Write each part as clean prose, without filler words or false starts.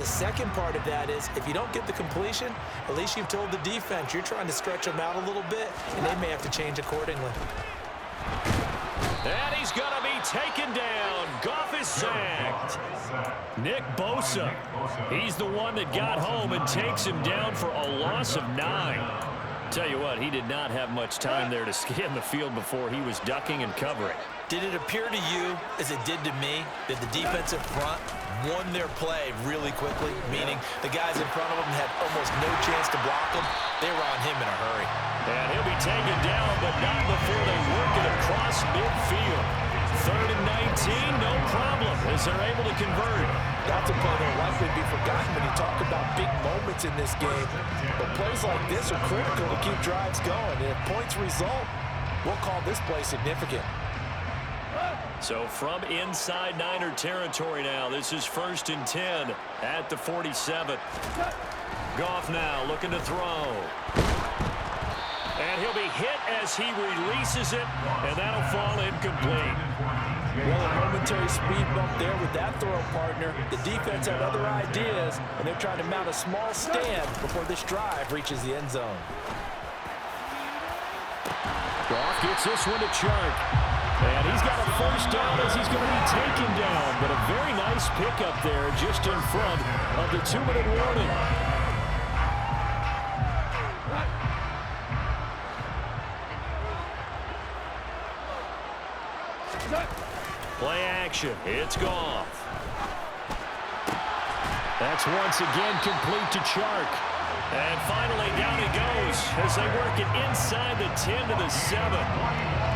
The second part of that is, if you don't get the completion, at least you've told the defense you're trying to stretch them out a little bit, and they may have to change accordingly. And he's going to be taken down. Goff is sacked. Nick Bosa, he's the one that got home and takes him down for a loss of 9. Tell you what, he did not have much time there to scan the field before he was ducking and covering. Did it appear to you, as it did to me, that the defensive front won their play really quickly, meaning the guys in front of them had almost no chance to block him? They were on him in a hurry. And he'll be taken down, but not before they work it across midfield. 3rd and 19, no problem, as they're able to convert. That's a play that will likely be forgotten when you talk about big moments in this game. But plays like this are critical to keep drives going. And if points result, we'll call this play significant. So from inside Niner territory now, this is 1st and 10 at the 47. Goff now looking to throw. And he'll be hit as he releases it, and that'll fall incomplete. Well, a momentary speed bump there with that throw partner. The defense had other ideas, and they're trying to mount a small stand before this drive reaches the end zone. Goff gets this one to Chark. And he's got a first down as he's going to be taken down. But a very nice pickup there just in front of the 2-minute warning. Play action. It's Goff. That's once again complete to Chark. And finally down he goes as they work it inside the 10 to the 7.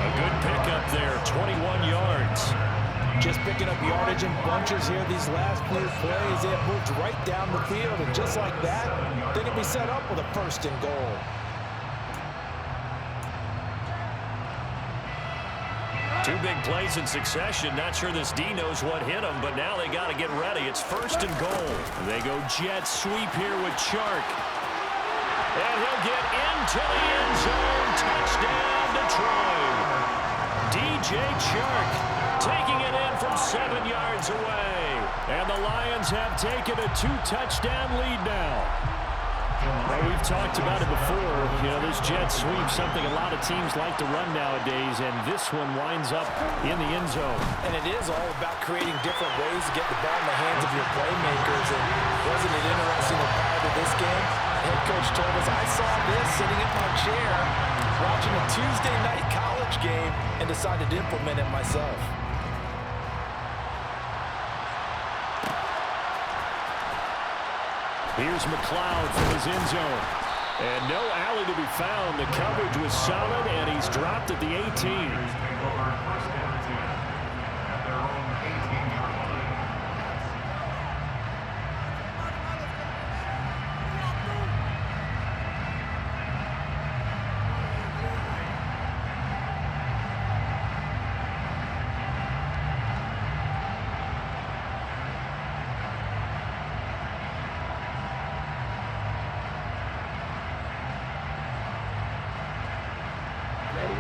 A good pickup there, 21 yards. Just picking up yardage in bunches here these last few plays. They have moved right down the field, and just like that, they can be set up with a 1st and goal. Two big plays in succession. Not sure this D knows what hit them, but now they got to get ready. It's 1st and goal. They go jet sweep here with Chark. And he'll get into the end zone. Touchdown, Detroit. DJ Chark taking it in from 7 yards away. And the Lions have taken a 2-touchdown lead now. Well, we've talked about it before. You know, this jet sweep, something a lot of teams like to run nowadays, and this one winds up in the end zone. And it is all about creating different ways to get the ball in the hands of your playmakers. And wasn't it interesting that prior to this game, the head coach told us, I saw this sitting in my chair watching a Tuesday night college game and decided to implement it myself. Here's McLeod from his end zone. And no alley to be found. The coverage was solid, and he's dropped at the 18.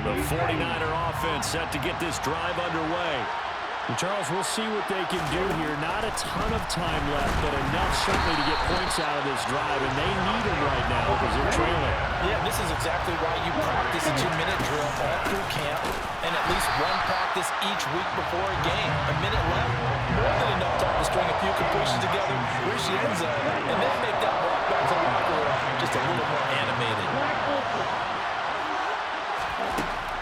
The 49er offense set to get this drive underway. And Charles, we'll see what they can do here. Not a ton of time left, but enough certainly to get points out of this drive, and they need them right now because they're trailing. Yeah, this is exactly why you practice a 2-minute drill all through camp and at least one practice each week before a game. A minute left, more than enough time to string a few completions together, reach the end zone, and then make that walk back to the locker room just a little more animated.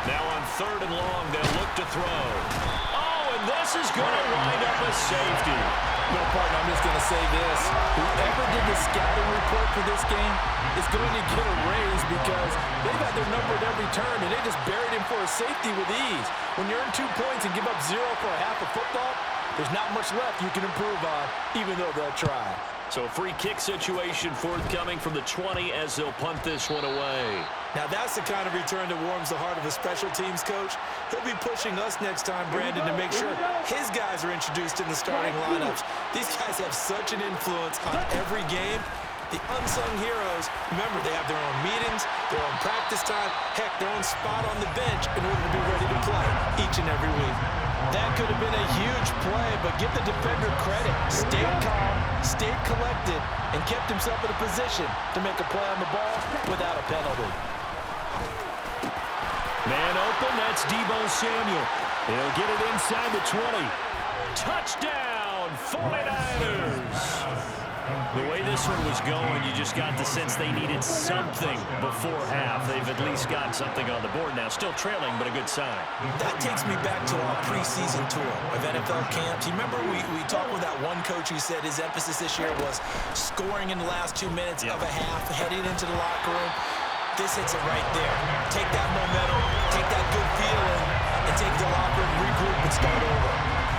Now on 3rd and long, they'll look to throw. Oh, and this is going to wind up a safety. No, partner, I'm just going to say this. Whoever did the scouting report for this game is going to get a raise because they've had their number at every turn, and they just buried him for a safety with ease. When you earn 2 points and give up 0 for a half of football, there's not much left you can improve on, even though they'll try. So free kick situation forthcoming from the 20 as they'll punt this one away. Now that's the kind of return that warms the heart of a special teams coach. He'll be pushing us next time, Brandon, to make sure his guys are introduced in the starting lineups. These guys have such an influence on every game. The unsung heroes, remember, they have their own meetings, their own practice time, heck, their own spot on the bench in order to be ready to play each and every week. That could have been a huge play, but give the defender credit. Stayed calm, stayed collected, and kept himself in a position to make a play on the ball without a penalty. Man open, that's Deebo Samuel. He'll get it inside the 20. Touchdown, 49ers! The way this one was going, you just got the sense they needed something before half. They've at least got something on the board now. Still trailing, but a good sign. That takes me back to our preseason tour of NFL camps. You remember we talked with that one coach who said his emphasis this year was scoring in the last 2 minutes of a half, heading into the locker room. This hits it right there. Take that momentum, take that good feeling, and take the locker room, regroup, and start over.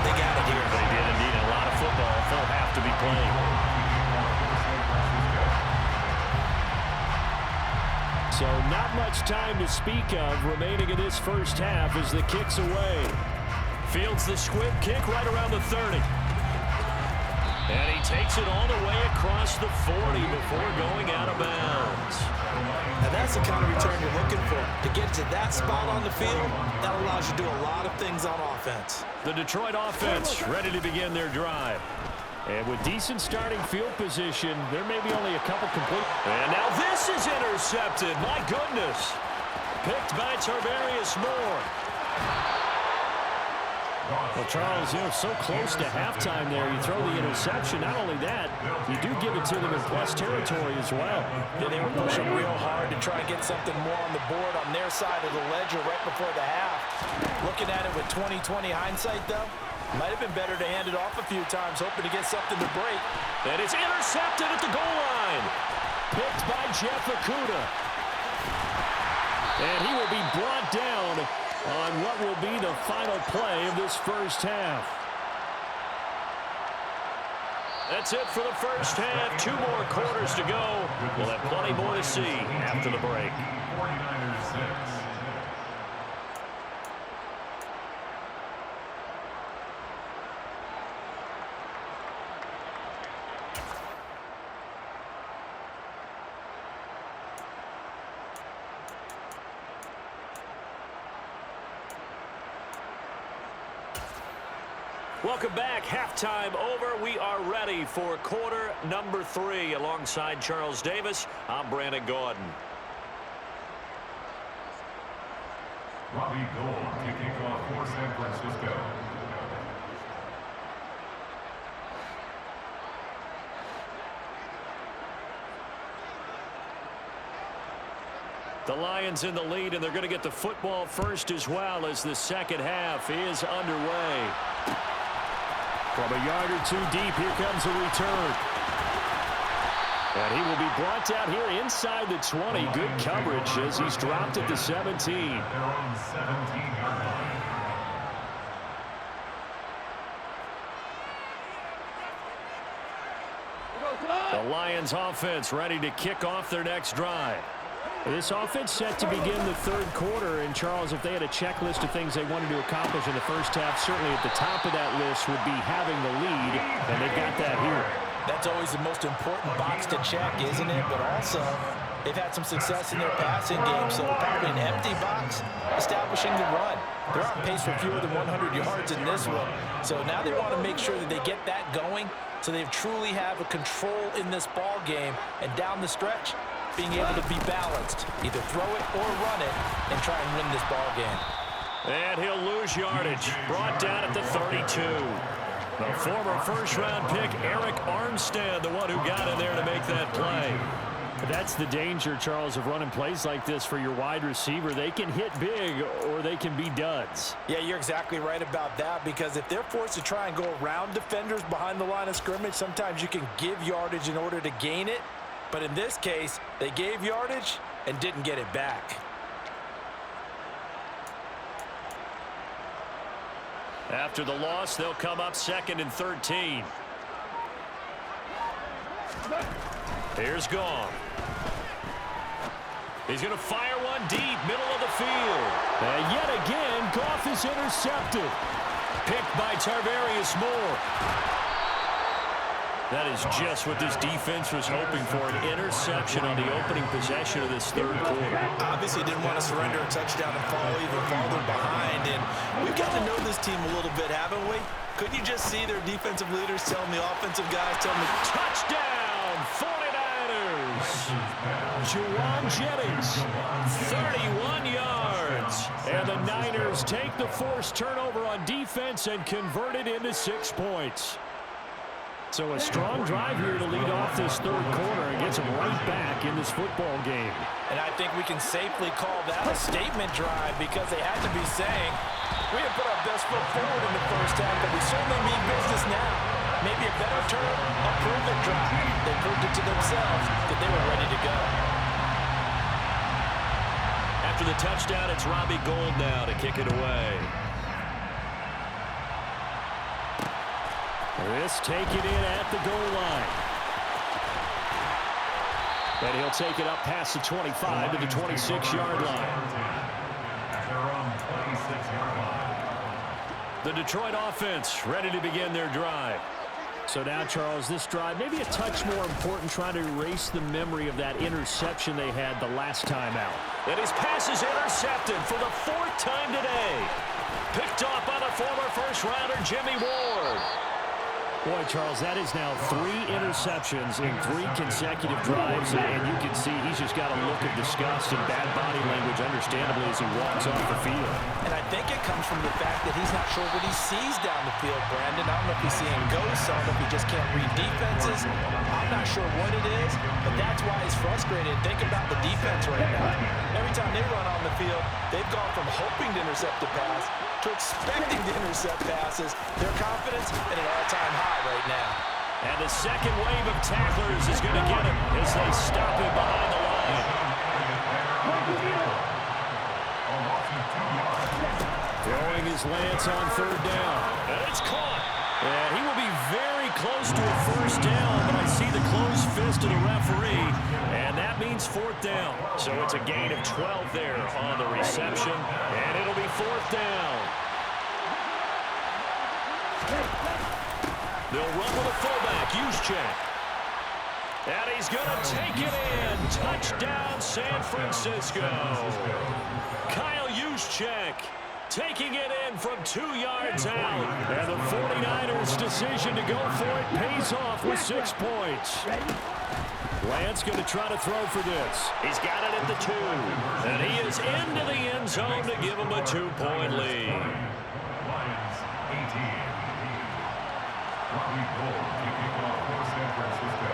They got it here. They did indeed. A lot of football, full half to be played. So not much time to speak of remaining in this first half as the kick's away. Fields the squib kick right around the 30. And he takes it all the way across the 40 before going out of bounds. Now that's the kind of return you're looking for. To get to that spot on the field, that allows you to do a lot of things on offense. The Detroit offense ready to begin their drive. And with decent starting field position, there may be only a couple complete. And now this is intercepted. My goodness. Picked by Tarvarius Moore. Well, Charles, so close to halftime there. You throw the interception. Not only that, you do give it to them in plus territory as well. Yeah, they were pushing real hard to try and get something more on the board on their side of the ledger right before the half. Looking at it with 20/20 hindsight, though, might have been better to hand it off a few times, hoping to get something to break. And it's intercepted at the goal line. Picked by Jeff Okudah. And he will be brought down on what will be the final play of this first half. That's it for the first half. 2 more quarters to go. We'll have plenty more to see after the break. 49ers 6. Welcome back. Halftime over. We are ready for quarter number 3. Alongside Charles Davis, I'm Brandon Gaudin. Robbie Gould kicking off for San Francisco. The Lions in the lead, and they're going to get the football first as well as the second half is underway. From a yard or 2 deep, here comes a return. And he will be brought down here inside the 20. Good coverage as he's dropped at the 17. They're on 17-yard line. The Lions offense ready to kick off their next drive. This offense set to begin the third quarter. And, Charles, if they had a checklist of things they wanted to accomplish in the first half, certainly at the top of that list would be having the lead, and they've got that here. That's always the most important box to check, isn't it? But also, they've had some success in their passing game, so probably an empty box, establishing the run. They're on pace for fewer than 100 yards in this one. So now they want to make sure that they get that going so they truly have a control in this ball game, and down the stretch, being able to be balanced, either throw it or run it, and try and win this ball game. And he'll lose yardage. Brought down at the 32. The former first-round pick, Eric Armstead, the one who got in there to make that play. That's the danger, Charles, of running plays like this for your wide receiver. They can hit big or they can be duds. Yeah, you're exactly right about that, because if they're forced to try and go around defenders behind the line of scrimmage, sometimes you can give yardage in order to gain it. But in this case, they gave yardage and didn't get it back. After the loss, they'll come up 2nd and 13. Here's Goff. He's going to fire one deep, middle of the field. And yet again, Goff is intercepted. Picked by Tarvarius Moore. That is just what this defense was hoping for, an interception on the opening possession of this third quarter. Obviously didn't want to surrender a touchdown and fall even farther behind. And we've got to know this team a little bit, haven't we? Couldn't you just see their defensive leaders telling the offensive guys, telling them, touchdown, 49ers! Juwan Jennings, 31 yards. And the Niners take the forced turnover on defense and convert it into 6 points. So a strong drive here to lead off this third quarter and gets them right back in this football game. And I think we can safely call that a statement drive because they had to be saying, we have put our best foot forward in the first half, but we certainly mean business now. Maybe a better term, a prove-it drive. They proved it to themselves that they were ready to go. After the touchdown, it's Robbie Gould now to kick it away. This taken in at the goal line. And he'll take it up past the 25 to the 26-yard line. The Detroit offense ready to begin their drive. So now, Charles, this drive maybe a touch more important, trying to erase the memory of that interception they had the last time out. And his pass is intercepted for the 4th time today. Picked off by the former first-rounder Jimmy Ward. Boy, Charles, that is now 3 interceptions in 3 consecutive drives, and you can see he's just got a look of disgust and bad body language, understandably, as he walks off the field. And I think it comes from the fact that he's not sure what he sees down the field, Brandon. I don't know if he's seeing ghosts. I don't know if he just can't read defenses. I'm not sure what it is, but that's why he's frustrated. Think about the defense right now. Every time they run on the field, they've gone from hoping to intercept a pass to expecting to intercept passes. Their confidence at an all-time high right now. And the second wave of tacklers is going to get him as they stop him behind the line. Throwing his Lance on 3rd down. And it's caught. And he will be very close to a first down, but I see the closed fist of the referee, and that means 4th down. So it's a gain of 12 there on the reception, and it'll be 4th down. They'll run with a fullback, Juszczyk. And he's going to take it in. Touchdown, San Francisco. Kyle Juszczyk taking it in from 2 yards out. And the 49ers' decision to go for it pays off with 6 points. Lance going to try to throw for this. He's got it at the 2. And he is into the end zone to give him a 2-point lead. Lions 18. Robbie Gould kicking off for San Francisco.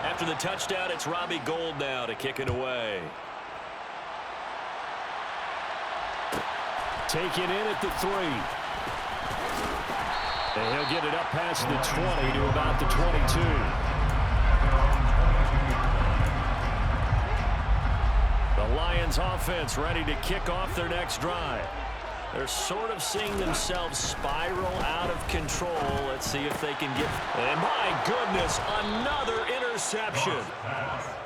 After the touchdown, it's Robbie Gould now to kick it away. Taken in at the 3. And he'll get it up past the 20 to about the 22. The Lions offense ready to kick off their next drive. They're sort of seeing themselves spiral out of control. Let's see if they can get... And my goodness, another interception.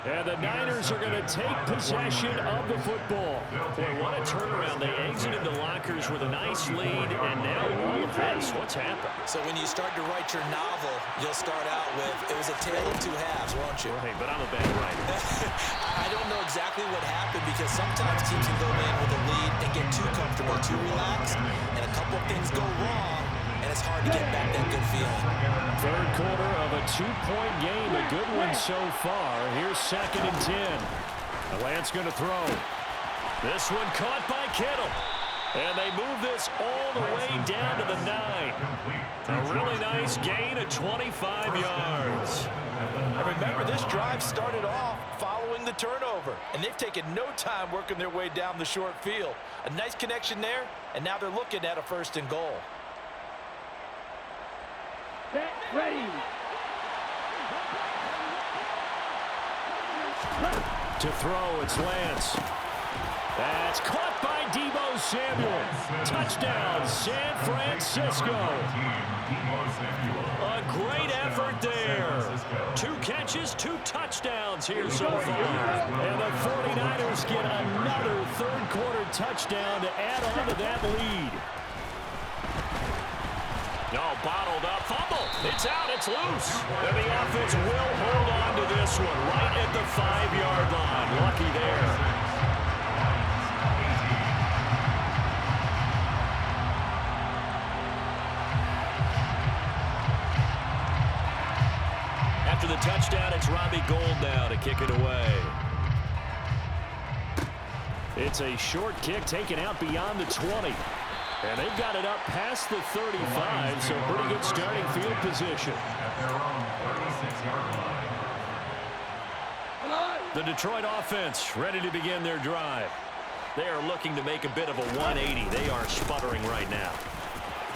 And the Niners are going to take possession of the football. Boy, what a turnaround. They exited the lockers with a nice lead, and now all of this. What's happened? So when you start to write your novel, you'll start out with, it was a tale of 2 halves, won't you? Hey, but I'm a bad writer. I don't know exactly what happened because sometimes teams can go in with a lead and get too comfortable, too relaxed, and a couple of things go wrong, and it's hard to get back that good feeling. Third quarter of a 2-point game, a good one so far. Here's 2nd and 10. Lance going to throw. This one caught by Kittle. And they move this all the way down to the 9. A really nice gain of 25 yards. And remember, this drive started off following the turnover, and they've taken no time working their way down the short field. A nice connection there, and now they're looking at a 1st and goal. Ready. To throw, it's Lance. That's caught by Deebo Samuel. Touchdown, San Francisco. A great effort there. 2 catches, 2 touchdowns here so far. And the 49ers get another third-quarter touchdown to add on to that lead. No, bottled up, fumble. It's out. It's loose. And the offense will hold on to this one right at the 5-yard line. Lucky there. After the touchdown, it's Robbie Gould now to kick it away. It's a short kick taken out beyond the 20. And they've got it up past the 35, so pretty good starting field position. The Detroit offense ready to begin their drive. They are looking to make a bit of a 180. They are sputtering right now.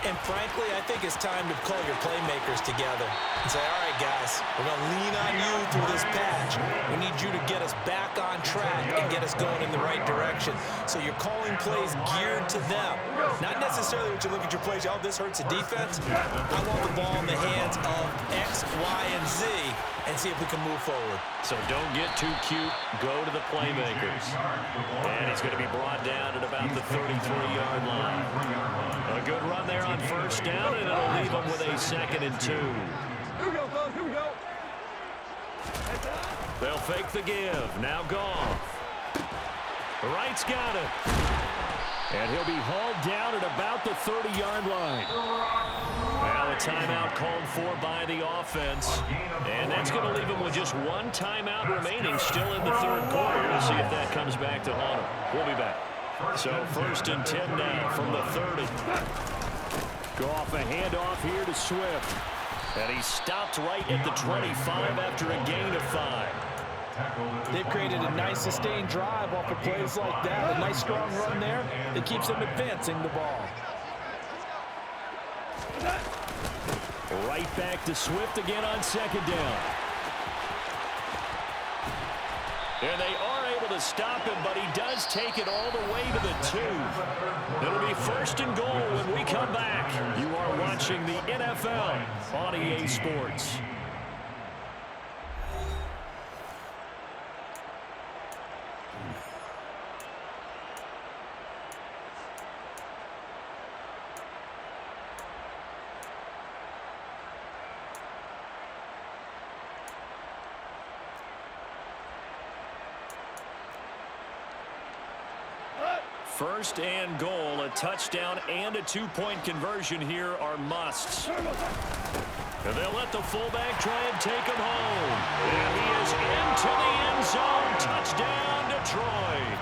And frankly, I think it's time to call your playmakers together and say, all right, guys, we're going to lean on you through this patch. We need you to get us back on track and get us going in the right direction. So you're calling plays geared to them. Not necessarily what you look at your plays, oh, this hurts the defense. I want the ball in the hands of X, Y, and Z and see if we can move forward. So don't get too cute. Go to the playmakers. And he's going to be brought down at about the 33-yard line. A good run there on first down, and it'll leave them with a 2nd and 2. Here we go, fellas. Here we go. They'll fake the give. Now Goff. Wright's got it. And he'll be hauled down at about the 30-yard line. Now a timeout called for by the offense. And that's going to leave him with just one timeout remaining still in the third quarter. We'll see if that comes back to haunt him. We'll be back. So 1st and 10 now from the 30. Goff a handoff here to Swift. And he stopped right at the 25 after a gain of 5. They've created a nice sustained drive off of plays like that. A nice strong run there that keeps them advancing the ball. Right back to Swift again on 2nd down. And they are able to stop him, but he does take it all the way to the 2. It'll be 1st and goal when we come back. You are watching the NFL on EA Sports. First and goal, a touchdown and a 2-point conversion here are musts. And they'll let the fullback try and take him home. And he is into the end zone. Touchdown, Detroit.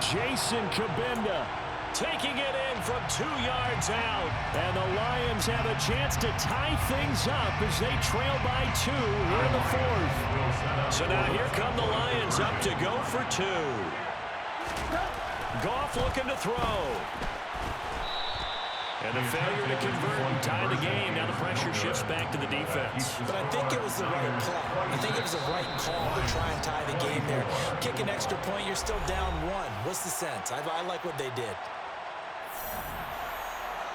Jason Kabinda taking it in from 2 yards out. And the Lions have a chance to tie things up as they trail by 2 here in the 4th. So now here come the Lions up to go for 2. Goff looking to throw. And the failure to convert and tie the game. Now the pressure shifts back to the defense. But I think it was the right play. I think it was the right call to try and tie the game there. Kick an extra point, you're still down 1. What's the sense? I like what they did.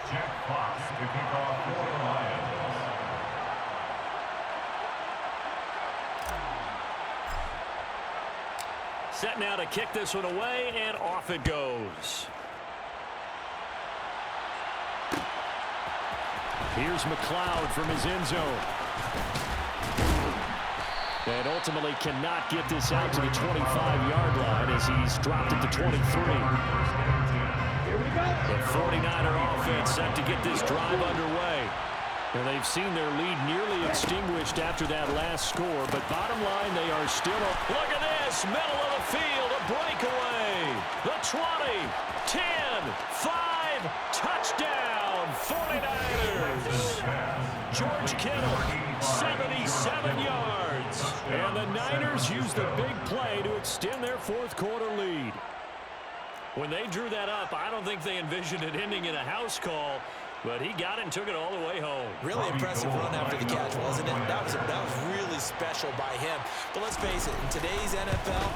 Jack Fox to kick off for the Lions. Set now to kick this one away, and off it goes. Here's McLeod from his end zone. And ultimately cannot get this out to the 25-yard line as he's dropped at the 23. The 49er offense set to get this drive underway. And they've seen their lead nearly extinguished after that last score. But bottom line, they are still up. Look at this, middle of the field, a breakaway. The 20, 10, 5, touchdown, 49ers. George Kittle, 77 yards. And the Niners use the big play to extend their 4th quarter lead. When they drew that up, I don't think they envisioned it ending in a house call. But he got it and took it all the way home. Really impressive run after the catch, wasn't it? That was really special by him. But let's face it, in today's NFL,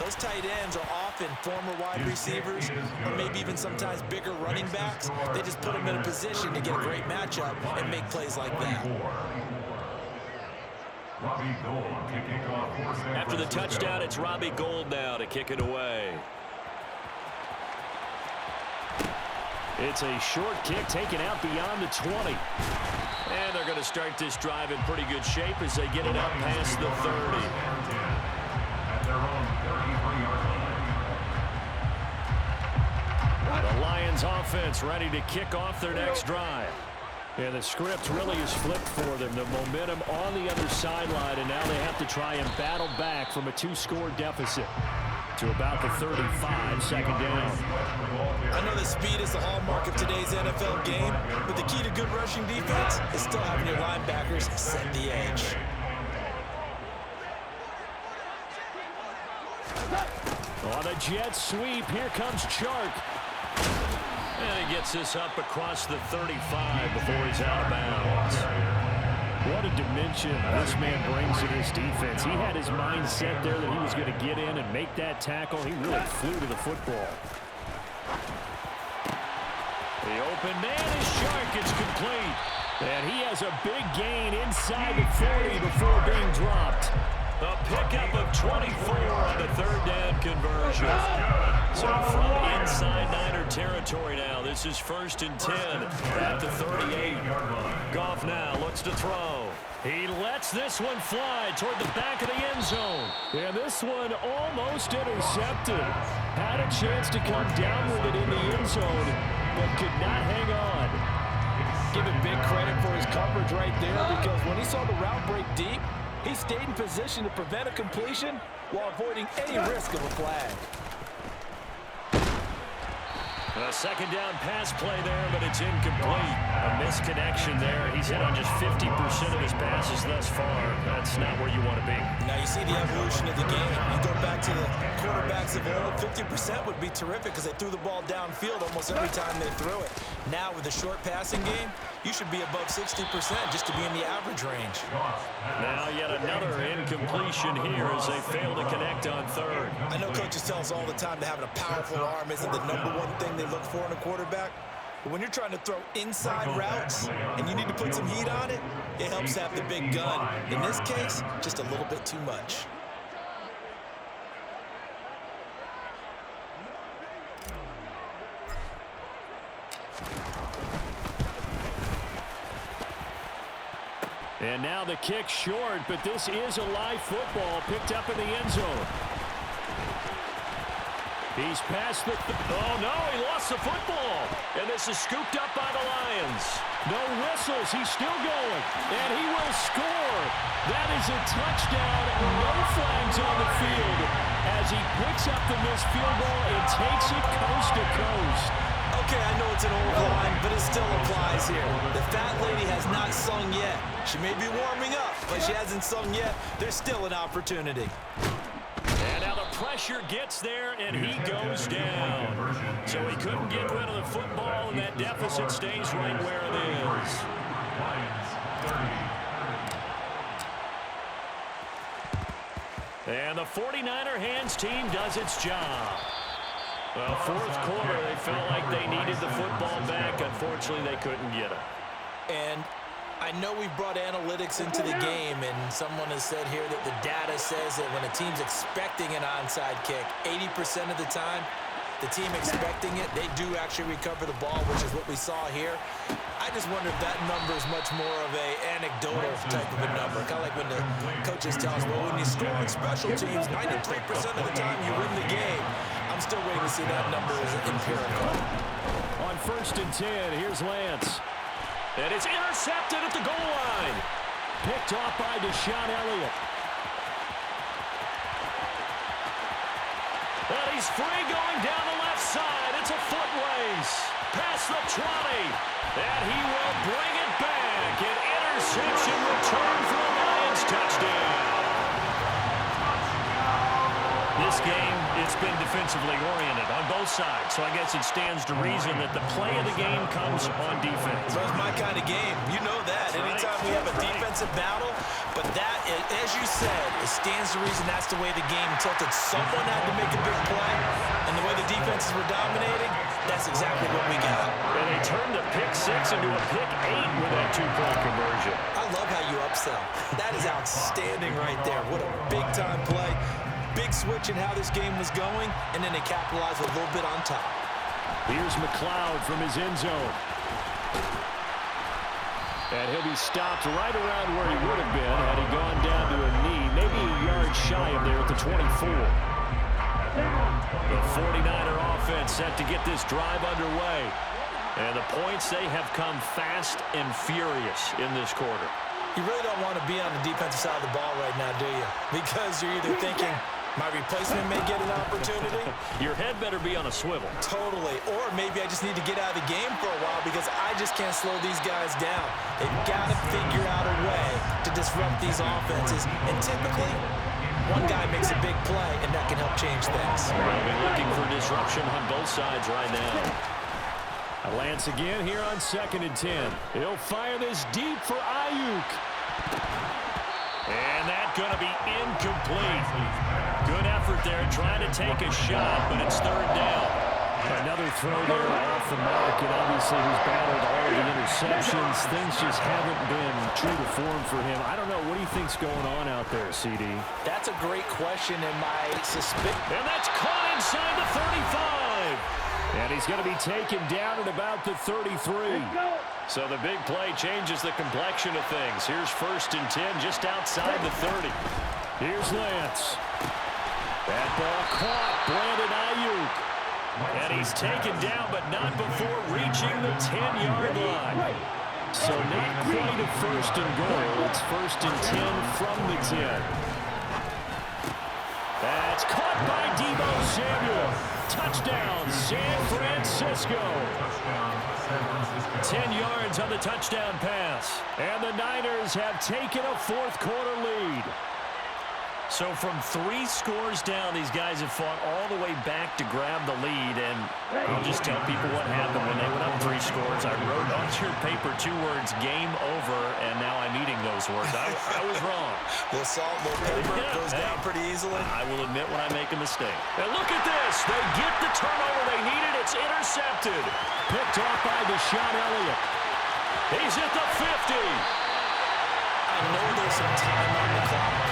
those tight ends are often former wide receivers or maybe even sometimes bigger running backs. They just put them in a position to get a great matchup and make plays like that. After the touchdown, it's Robbie Gould now to kick it away. It's a short kick taken out beyond the 20. And they're going to start this drive in pretty good shape as they get it out past the 30. At their own 33-yard line. The Lions offense ready to kick off their next drive. And the script really is flipped for them. The momentum on the other sideline, and now they have to try and battle back from a 2-score deficit to about the 35, second down. I know that speed is the hallmark of today's NFL game, but the key to good rushing defense is still having your linebackers set the edge. On a jet sweep, here comes Chark. And he gets this up across the 35 before he's out of bounds. What a dimension this man brings to this defense. He had his mind set there that he was going to get in and make that tackle. He really flew to the football. The open man is Chark. It's complete. And he has a big gain inside the 40 before being dropped. A pickup of 24 on the third down conversion. So from inside Niner territory now, this is 1st and 10 at the 38. Goff now looks to throw. He lets this one fly toward the back of the end zone. And this one almost intercepted. Had a chance to come down with it in the end zone, but could not hang on. Give him big credit for his coverage right there, because when he saw the route break deep, he stayed in position to prevent a completion while avoiding any risk of a flag. A second down pass play there, but it's incomplete. A misconnection there. He's hit on just 50% of his passes thus far. That's not where you want to be. Now you see the evolution of the game. You go back to the quarterbacks of old, 50% would be terrific because they threw the ball downfield almost every time they threw it. Now with the short passing game, you should be above 60% just to be in the average range. Now yet another incompletion here as they fail to connect on third. I know coaches tell us all the time that having a powerful arm isn't the number one thing they look for in a quarterback. But when you're trying to throw inside routes and you need to put some heat on it, it helps have the big gun. In this case, just a little bit too much. And now the kick short, but this is a live football picked up in the end zone. He's past the... Oh, no, he lost the football. And this is scooped up by the Lions. No whistles. He's still going. And he will score. That is a touchdown. No flags on the field as he picks up the missed field goal and takes it coast to coast. Okay, I know it's an old line, but it still applies here. The fat lady has not sung yet. She may be warming up, but she hasn't sung yet. There's still an opportunity. And now the pressure gets there, and he goes down. So he couldn't get rid of the football, and that deficit stays right where it is. And the 49er hands team does its job. Well, fourth quarter, they felt like they needed the football back. Unfortunately, they couldn't get it. And I know we brought analytics into the game, and someone has said here that the data says that when a team's expecting an onside kick, 80% of the time, the team expecting it, they do actually recover the ball, which is what we saw here. I just wonder if that number is much more of a anecdotal type of a number. Kind of like when the coaches tell us, well, when you score on special teams, 93% of the time you win the game. I'm still waiting to see that number as empirical. On 1st and 10, here's Lance. And it's intercepted at the goal line. Picked off by Deshaun Elliott. And he's free going down the left side. It's a foot race. Past the 20. And he will bring it back. An interception return for the Lions touchdown. This game, it's been defensively oriented on both sides, so I guess it stands to reason that the play of the game comes on defense. So it's my kind of game. You know that. Anytime we have a defensive battle, but that, as you said, it stands to reason that's the way the game tilted. Someone had to make a big play, and the way the defenses were dominating, that's exactly what we got. And they turned the pick 6 into a pick 8 with that 2-point conversion. I love how you upsell. That is outstanding right there. What a big-time play. Big switch in how this game was going, and then they capitalized a little bit on top. Here's McLeod from his end zone. And he'll be stopped right around where he would have been had he gone down to a knee, maybe a yard shy of there at the 24. The 49er offense set to get this drive underway. And the points, they have come fast and furious in this quarter. You really don't want to be on the defensive side of the ball right now, do you? Because you're either thinking, my replacement may get an opportunity. Your head better be on a swivel. Totally. Or maybe I just need to get out of the game for a while because I just can't slow these guys down. They've got to figure out a way to disrupt these offenses. And typically, one guy makes a big play, and that can help change things. We'll be looking for disruption on both sides right now. A Lance again here on 2nd and 10. He'll fire this deep for Ayuk. And that's going to be incomplete. Good effort there trying to take a shot, but it's 3rd down. Another throw there off the mark, and obviously he's battled all of the interceptions. Things just haven't been true to form for him. I don't know. What do you think's going on out there, CD? That's a great question, and my suspicion. And that's caught inside the 35. And he's going to be taken down at about the 33. So the big play changes the complexion of things. Here's 1st and 10 just outside the 30. Here's Lance. That ball caught. Brandon Ayuk. And he's taken down, but not before reaching the 10-yard line. So not quite a 1st and goal. It's 1st and 10 from the 10. That's caught by Deebo Samuel. Touchdown, San Francisco. 10 yards on the touchdown pass. And the Niners have taken a 4th quarter lead. So from 3 scores down, these guys have fought all the way back to grab the lead. And I'll just tell people what happened when they went up 3 scores. I wrote on your paper 2 words, game over, and now I'm eating those words. I was wrong. The salt, the paper goes down pretty easily. I will admit when I make a mistake. And look at this. They get the turnover they needed. It's intercepted. Picked off by Deshaun Elliott. He's at the 50. I know there's some time on the clock.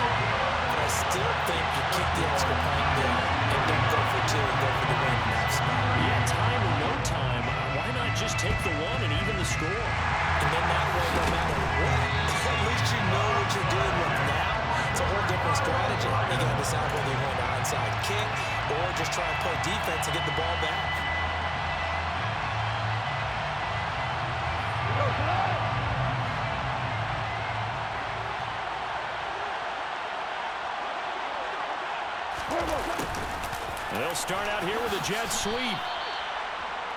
I still think you kick the extra point there and don't go for 2 and go for the win in that spot. Yeah, time or no time, why not just take the 1 and even the score? And then that way, no matter what, at least you know what you're dealing with now. It's a whole different strategy. You got to decide whether you want an onside kick or just try and play defense and get the ball back. They'll start out here with a jet sweep.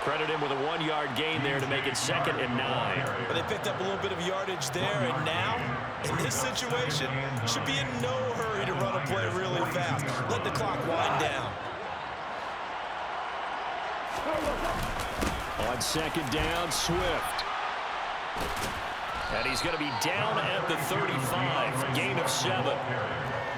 Credit him with a 1-yard gain there to make it 2nd and 9. But they picked up a little bit of yardage there, and now, in this situation, should be in no hurry to run a play really fast. Let the clock wind down. On 2nd down, Swift. And he's going to be down at the 35. Gain of 7.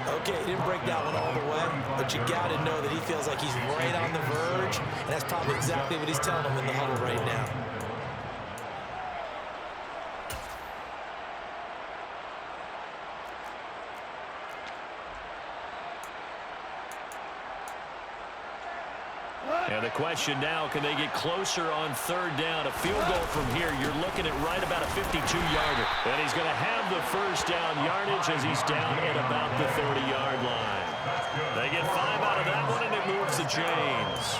Okay, he didn't break that one all the way, but you got to know that he feels like he's right on the verge, and that's probably exactly what he's telling them in the huddle right now. And the question now, can they get closer on 3rd down? A field goal from here, you're looking at right about a 52-yarder. And he's going to have the 1st down yardage as he's down at about the 30-yard line. They get 5 out of that one, and it moves the chains.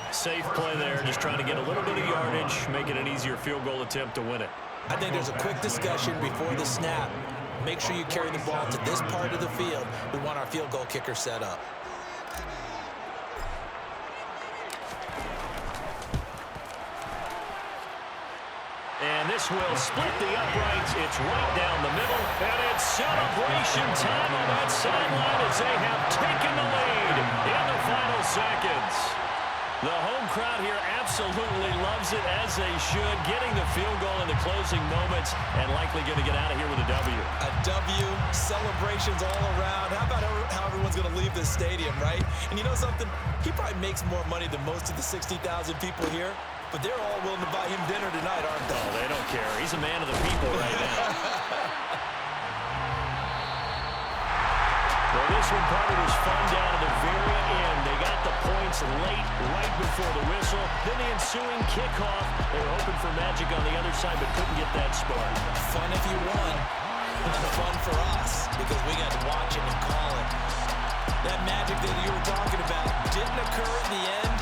Safe play there, just trying to get a little bit of yardage, make it an easier field goal attempt to win it. I think there's a quick discussion before the snap. Make sure you carry the ball to this part of the field. We want our field goal kicker set up. And this will split the uprights. It's right down the middle. And it's celebration time on that sideline as they have taken the lead in the final seconds. The home crowd here absolutely loves it, as they should, getting the field goal in the closing moments and likely going to get out of here with a W. A W, celebrations all around. How about how everyone's going to leave this stadium, right? And you know something? He probably makes more money than most of the 60,000 people here. But they're all willing to buy him dinner tonight, aren't they? Oh, they don't care. He's a man of the people right now. Well, this one, Carter, was fun down to the very end. They got the points late, right before the whistle. Then the ensuing kickoff. They were hoping for magic on the other side, but couldn't get that spark. Fun if you won. Fun for us, because we got to watch it and call it. That magic that you were talking about didn't occur in the end,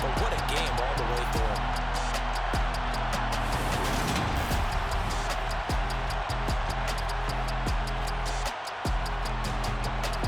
but what a game all the way through.